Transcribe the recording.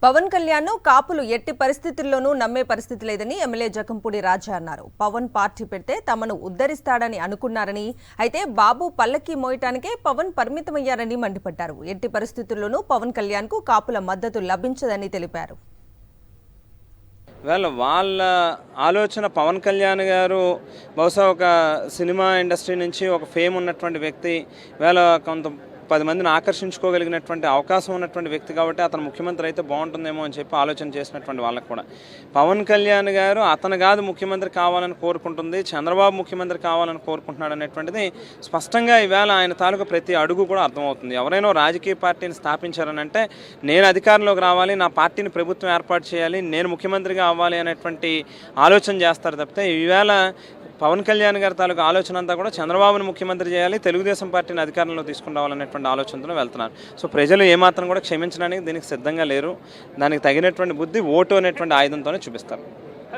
పవన్ కళ్యాణ్ కాపులు ఎట్టి పరిస్థితుల్లోనూ నమ్మే పరిస్థితి లేదని ఎమ్మెల్యే జకంపూడి రాజా అన్నారు. పవన్ పార్టీ పెడితే తమను ఉద్ధరిస్తాడని అనుకున్నారని, అయితే బాబు పల్లకి మోయటానికే పవన్ పరిమితమయ్యారని మండిపడ్డారు. ఎట్టి పరిస్థితుల్లోనూ పవన్ కళ్యాణ్ కు కాపుల మద్దతు లభించదని తెలిపారు. వాళ్ళ ఆలోచన పవన్ కళ్యాణ్ గారు బహుశా ఒక సినిమా ఇండస్ట్రీ నుంచి ఒక ఫేమ్ ఉన్నటువంటి వ్యక్తి, కొంత 10 మందిని ఆకర్షించుకోగలిగినటువంటి అవకాశం ఉన్నటువంటి వ్యక్తి కాబట్టి అతను ముఖ్యమంత్రి అయితే బాగుంటుందేమో అని చెప్పి ఆలోచన చేసినటువంటి వాళ్ళకు కూడా పవన్ కళ్యాణ్ గారు అతను కాదు ముఖ్యమంత్రి కావాలని కోరుకుంటుంది, చంద్రబాబు ముఖ్యమంత్రి కావాలని కోరుకుంటున్నాడు అనేటువంటిది స్పష్టంగా ఈవేళ ఆయన తాలూకు ప్రతి అడుగు కూడా అర్థమవుతుంది. ఎవరైనా రాజకీయ పార్టీని స్థాపించారని అంటే నేను అధికారంలోకి రావాలి, నా పార్టీని ప్రభుత్వం ఏర్పాటు చేయాలి, నేను ముఖ్యమంత్రిగా అవ్వాలి అనేటువంటి ఆలోచన చేస్తారు తప్పితే ఈవేళ పవన్ కళ్యాణ్ గారి తాలూకు ఆలోచన అంతా కూడా చంద్రబాబును ముఖ్యమంత్రి చేయాలి, తెలుగుదేశం పార్టీని అధికారంలో తీసుకురావాలనేటువంటి ఆలోచనతో వెళ్తున్నారు. సో ప్రజలు ఏమాత్రం కూడా క్షమించడానికి దీనికి సిద్ధంగా లేరు. దానికి తగినటువంటి బుద్ధి ఓటు అనేటువంటి ఆయుధంతోనే చూపిస్తారు.